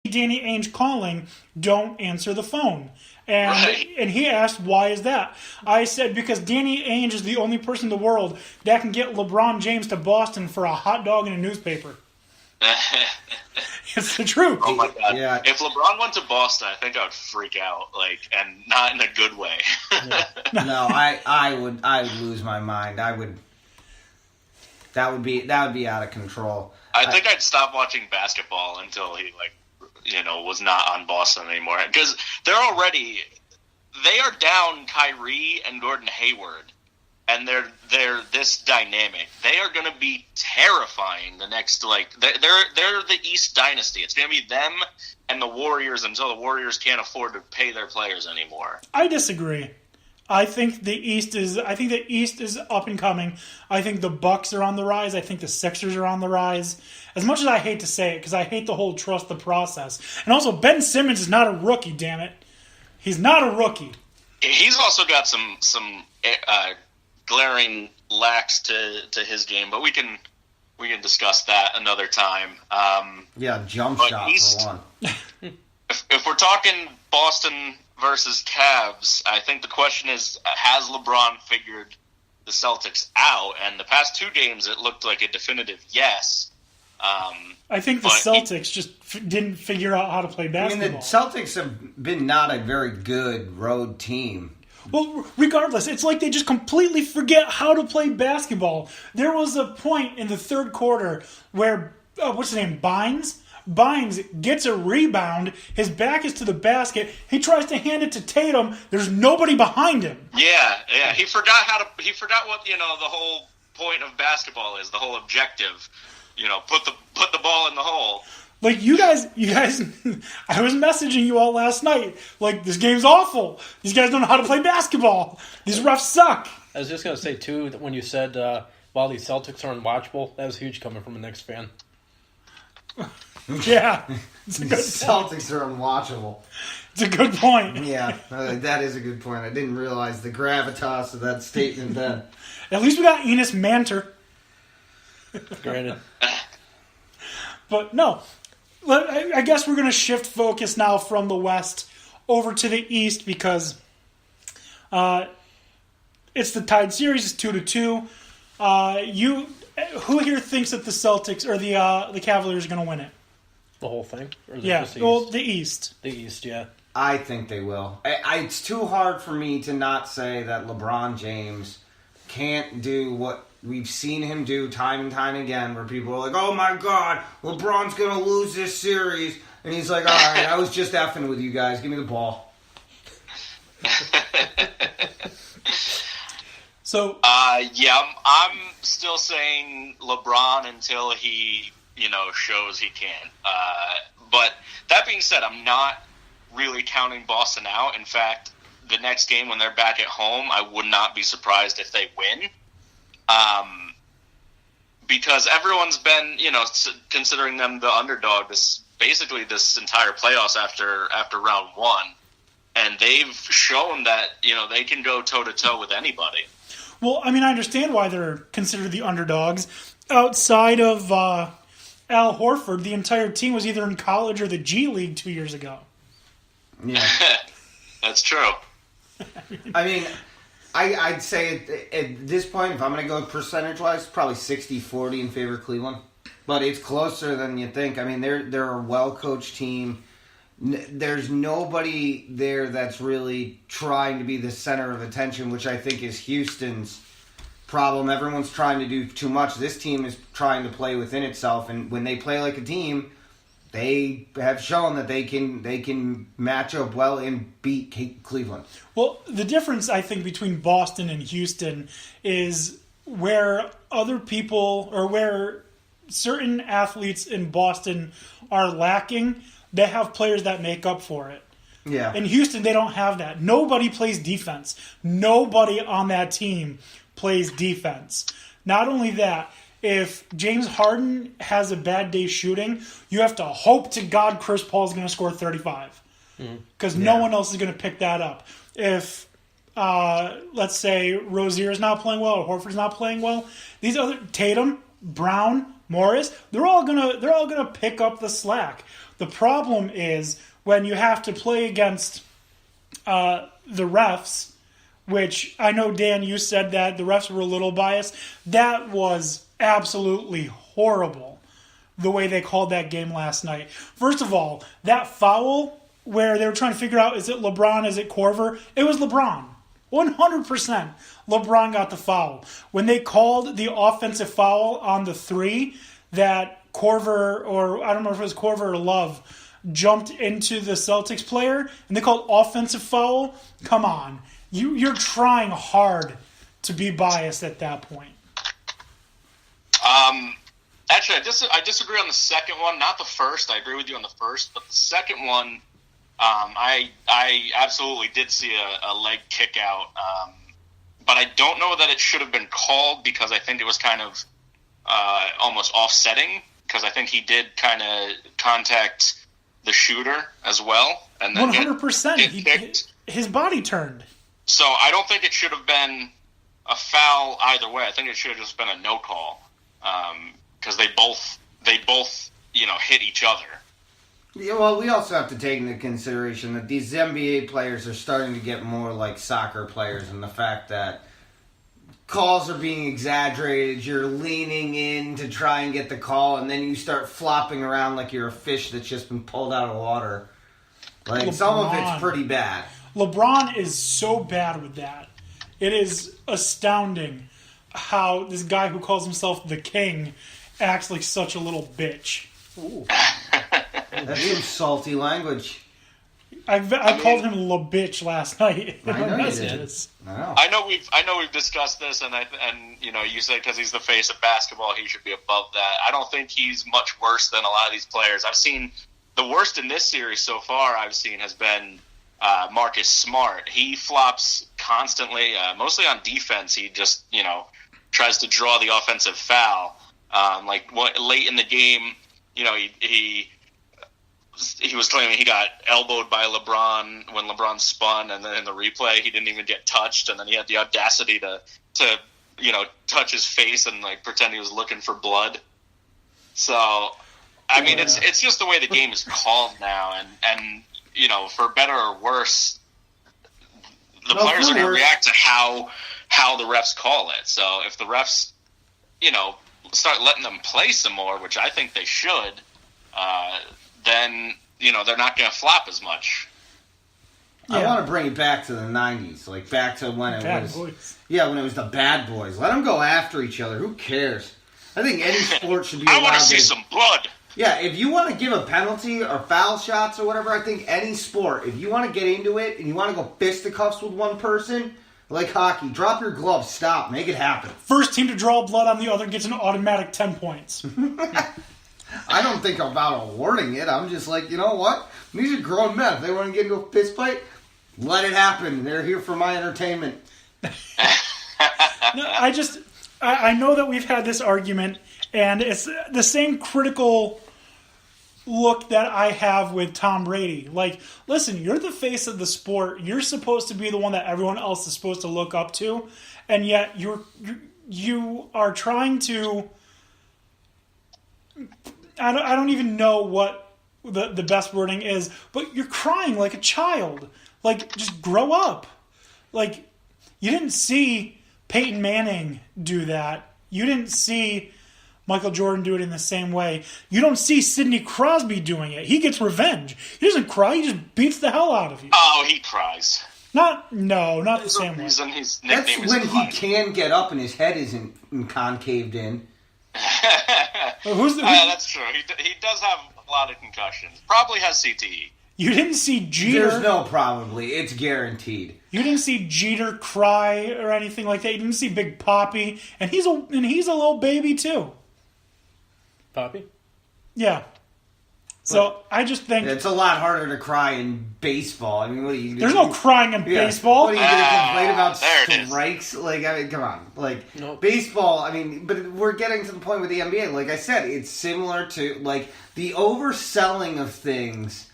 Danny Ainge calling, don't answer the phone. And he asked, why is that? I said, because Danny Ainge is the only person in the world that can get LeBron James to Boston for a hot dog and a newspaper. It's the truth. Oh my God! Yeah. If LeBron went to Boston, I think I would freak out, and not in a good way. No, I would lose my mind. That would be out of control. I think I'd stop watching basketball until he was not on Boston anymore, because they are down Kyrie and Gordon Hayward. And they're this dynamic. They are going to be terrifying the next, they're the East Dynasty. It's going to be them and the Warriors until the Warriors can't afford to pay their players anymore. I disagree. I think the East is up and coming. I think the Bucks are on the rise. I think the Sixers are on the rise. As much as I hate to say it, because I hate the whole trust the process. And also, Ben Simmons is not a rookie, damn it. He's not a rookie. He's also got some glaring lacks to his game, but we can discuss that another time. Jump shot East, for one. if we're talking Boston versus Cavs, I think the question is, has LeBron figured the Celtics out? And the past two games, it looked like a definitive yes. I think the Celtics just didn't figure out how to play basketball. I mean, the Celtics have been not a very good road team. Well, regardless, it's like they just completely forget how to play basketball. There was a point in the third quarter where, what's his name, Bynes gets a rebound. His back is to the basket. He tries to hand it to Tatum. There's nobody behind him. Yeah. He forgot what the whole point of basketball is. The whole objective. Put the ball in the hole. Like, you guys, I was messaging you all last night. Like, this game's awful. These guys don't know how to play basketball. These refs suck. I was just going to say, too, that when you said, while these Celtics are unwatchable, that was huge coming from a Knicks fan. Yeah. It's a good Celtics are unwatchable. It's a good point. Yeah, that is a good point. I didn't realize the gravitas of that statement then. At least we got Enes Manter. Granted. But no. I guess we're going to shift focus now from the West over to the East because it's the tied series. It's 2-2. Who here thinks that the Celtics or the Cavaliers are going to win it? The whole thing? Or Yeah, just the well, East? the East. The East, yeah. I think they will. It's too hard for me to not say that LeBron James can't do what we've seen him do time and time again, where people are like, oh my God, LeBron's going to lose this series. And he's like, all right, I was just effing with you guys. Give me the ball. So, I'm still saying LeBron until he, shows he can. But that being said, I'm not really counting Boston out. In fact, the next game when they're back at home, I would not be surprised if they win. Because everyone's been, considering them the underdog this entire playoffs after round one, and they've shown that they can go toe to toe with anybody. well, I mean, I understand why they're considered the underdogs. Outside of Al Horford, the entire team was either in college or the G League 2 years ago. Yeah. That's true. I mean, I'd say at this point, if I'm going to go percentage-wise, probably 60-40 in favor of Cleveland. But it's closer than you think. I mean, they're a well-coached team. There's nobody there that's really trying to be the center of attention, which I think is Houston's problem. Everyone's trying to do too much. This team is trying to play within itself, and when they play like a team, they have shown that they can match up well and beat Cleveland. Well, the difference, I think, between Boston and Houston is where other people or where certain athletes in Boston are lacking, they have players that make up for it. Yeah. In Houston, they don't have that. Nobody plays defense. Nobody on that team plays defense. Not only that, if James Harden has a bad day shooting, you have to hope to God Chris Paul is going to score 35. Because no one else is going to pick that up. If, let's say, Rozier's not playing well or Horford's not playing well, these other Tatum, Brown, Morris, they're all gonna pick up the slack. The problem is when you have to play against the refs, which I know, Dan, you said that the refs were a little biased. That was absolutely horrible, the way they called that game last night. First of all, that foul where they were trying to figure out, is it LeBron, is it Korver? It was LeBron. 100% LeBron got the foul. When they called the offensive foul on the 3 that Korver, or I don't know if it was Korver or Love, jumped into the Celtics player, and they called offensive foul, come on. You're trying hard to be biased at that point. Actually, I disagree on the second one, not the first. I agree with you on the first, but the second one, I absolutely did see a leg kick out, but I don't know that it should have been called because I think it was kind of almost offsetting, because I think he did kind of contact the shooter as well, and then 100%. His body turned. So I don't think it should have been a foul either way. I think it should have just been a no call, because they both hit each other. Yeah, well, we also have to take into consideration that these NBA players are starting to get more like soccer players, and the fact that calls are being exaggerated, you're leaning in to try and get the call, and then you start flopping around like you're a fish that's just been pulled out of water. Like, some of it's pretty bad. LeBron is so bad with that. It is astounding how this guy who calls himself the king acts like such a little bitch. Ooh. That's some salty language. I called him la bitch last night. I know you did. I know we've discussed this, and you said because he's the face of basketball, he should be above that. I don't think he's much worse than a lot of these players. I've seen the worst in this series so far. I've seen has been Marcus Smart. He flops constantly, mostly on defense. He just tries to draw the offensive foul. Late in the game, he was claiming he got elbowed by LeBron when LeBron spun, and then in the replay he didn't even get touched, and then he had the audacity to touch his face and pretend he was looking for blood. So I mean, it's just the way the game is called now, and for better or worse, the players are going to react to how the refs call it. So if the refs start letting them play some more, which I think they should, then they're not going to flop as much. Yeah. I want to bring it back to the 90s, like back to when it bad was boys. Yeah, when it was the bad boys. Let them go after each other. Who cares? I think any sport should be allowed. I want to see some blood. Yeah, if you want to give a penalty or foul shots or whatever, I think any sport, if you want to get into it and you want to go fisticuffs with one person, like hockey, drop your gloves, stop, make it happen. First team to draw blood on the other gets an automatic 10 points. I don't think about awarding it. I'm just like, you know what? These are grown men. If they want to get into a fist fight, let it happen. They're here for my entertainment. No, I know that we've had this argument, and it's the same critical look that I have with Tom Brady. Like, listen, you're the face of the sport. You're supposed to be the one that everyone else is supposed to look up to, and yet you are trying to. I don't even know what the best wording is, but you're crying like a child. Like, just grow up. Like, you didn't see Peyton Manning do that. You didn't see Michael Jordan do it in the same way. You don't see Sidney Crosby doing it. He gets revenge. He doesn't cry. He just beats the hell out of you. Oh, he cries. Not the same way. His That's nickname when is he can get up and his head isn't concaved in. That's true. He does have a lot of concussions. Probably has CTE. You didn't see Jeter. There's no probably. It's guaranteed. You didn't see Jeter cry or anything like that. You didn't see Big Papi, and he's a little baby too. Papi? Yeah. So I just think it's a lot harder to cry in baseball. I mean, what are you? There's no crying in baseball. What are you going to complain about strikes? Like, I mean, come on. Like, Nope. Baseball, I mean, but we're getting to the point with the NBA. Like I said, it's similar to, like, the overselling of things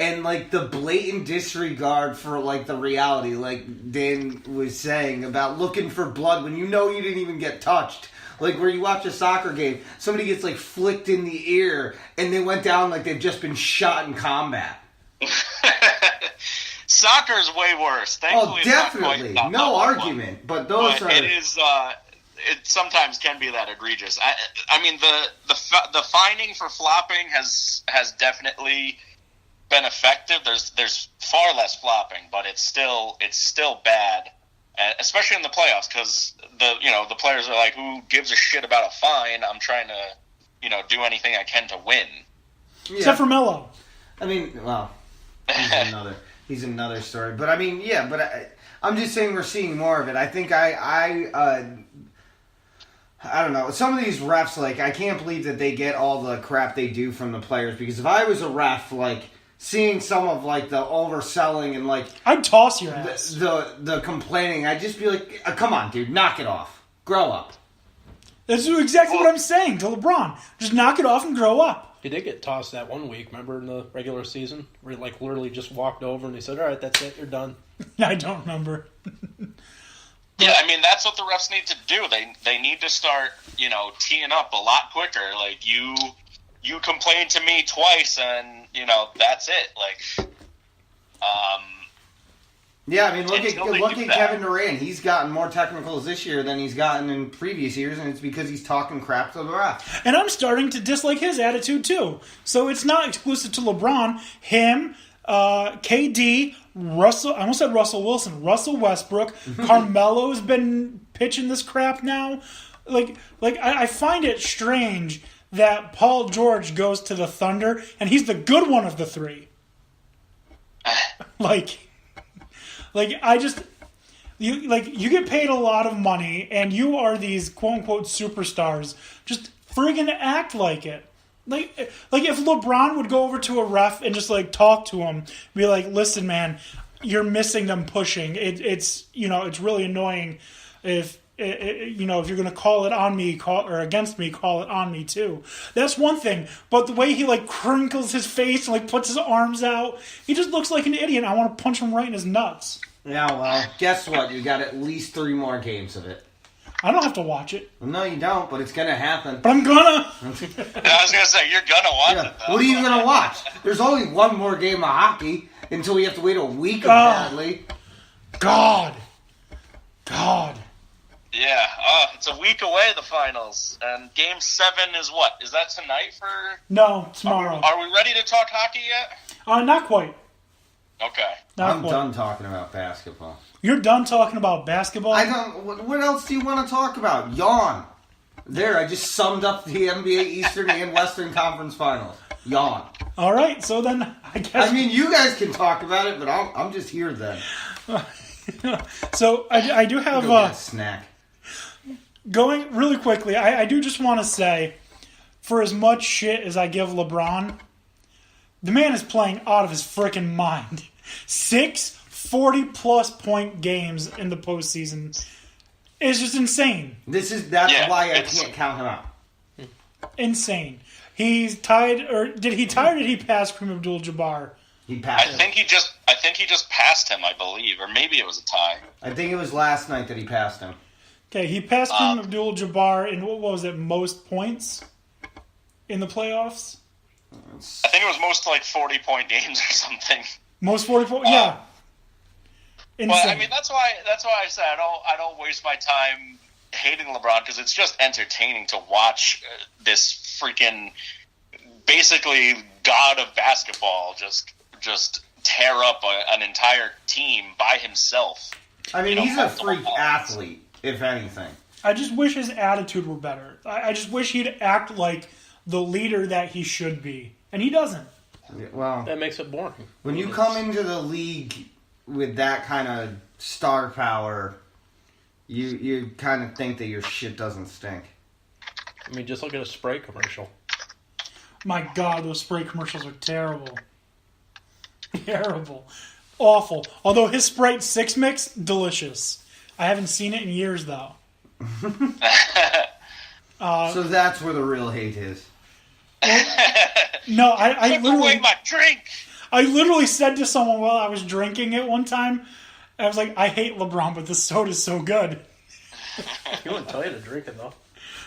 And, like, the blatant disregard for, like, the reality, like Dan was saying, about looking for blood when you know you didn't even get touched. Like, where you watch a soccer game, somebody gets, like, flicked in the ear, and they went down like they've just been shot in combat. Soccer is way worse. Thankfully, definitely. No argument. But those are... It is... it sometimes can be that egregious. I mean, the fining for flopping has definitely been effective. There's far less flopping, but it's still bad, especially in the playoffs, because the players are like, who gives a shit about a fine? I'm trying to do anything I can to win. Yeah. Except for Melo. I mean, well, he's another story. But I mean, yeah. But I'm just saying we're seeing more of it. I think I don't know. Some of these refs, like, I can't believe that they get all the crap they do from the players. Because if I was a ref, like, seeing some of, like, the overselling and, like... I'd toss your ass. The complaining, I'd just be like, come on, dude, knock it off. Grow up. That's exactly what I'm saying to LeBron. Just knock it off and grow up. He did get tossed that one week, remember, in the regular season? Where he, like, literally just walked over and he said, all right, that's it, you're done. I don't remember. Yeah, I mean, that's what the refs need to do. They need to start, teeing up a lot quicker. Like, you complained to me twice, and, that's it. Like, yeah, I mean, look at that. Kevin Durant. He's gotten more technicals this year than he's gotten in previous years, and it's because he's talking crap to the ref. And I'm starting to dislike his attitude, too. So it's not exclusive to LeBron. Him, KD, Russell, I almost said Russell Wilson, Russell Westbrook, Carmelo's been pitching this crap now. I find it strange that Paul George goes to the Thunder, and he's the good one of the three. You get paid a lot of money, and you are these quote-unquote superstars. Just friggin' act like it. Like if LeBron would go over to a ref and just, like, talk to him, be like, listen, man, you're missing them pushing. It's really annoying if you're going to call it on me or against me, call it on me too. That's one thing. But the way he, like, crinkles his face and, like, puts his arms out, he just looks like an idiot. I want to punch him right in his nuts. Yeah, well, guess what? You got at least 3 more games of it. I don't have to watch it. No, you don't, but it's going to happen. But I'm gonna. I was going to say, you're going to watch it, though. What are you going to watch? There's only one more game of hockey until we have to wait a week, apparently. God. Yeah, it's a week away, the finals. And Game 7 is what? Is that tonight for... No, tomorrow. Are we ready to talk hockey yet? Not quite. Okay. I'm done talking about basketball. You're done talking about basketball? I don't... What else do you want to talk about? Yawn. There, I just summed up the NBA Eastern and Western Conference Finals. Yawn. All right, so then I guess... I mean, you guys can talk about it, but I'm just here then. So I do have... Go get a snack. Going really quickly, I do just want to say, for as much shit as I give LeBron, the man is playing out of his freaking mind. 6 40-plus point games in the postseason is just insane. That's why I can't count him out. Insane. He's tied, or did he tie or did he pass Kareem Abdul-Jabbar? He passed him. I think he just passed him, I believe, or maybe it was a tie. I think it was last night that he passed him. Okay, he passed Kareem Abdul-Jabbar in, what was it, most points in the playoffs? I think it was most, like, 40-point games or something. Most 40 yeah. Insane. Well, I mean, that's why I said I don't waste my time hating LeBron, because it's just entertaining to watch this freaking basically god of basketball just tear up an entire team by himself. I mean, he's a freak athlete, if anything. I just wish his attitude were better. I just wish he'd act like the leader that he should be, and he doesn't. Well, that makes it boring. When you come into the league with that kind of star power, you kind of think that your shit doesn't stink. I mean, just look at a spray commercial. My God, those spray commercials are terrible. Terrible. Awful. Although his Sprite 6 mix, delicious. I haven't seen it in years, though. So that's where the real hate is. No, I Take away literally... my drink! I literally said to someone while I was drinking it one time, I was like, I hate LeBron, but this soda's so good. He wouldn't tell you to drink it, though.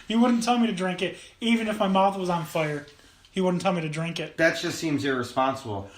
He wouldn't tell me to drink it, even if my mouth was on fire. He wouldn't tell me to drink it. That just seems irresponsible.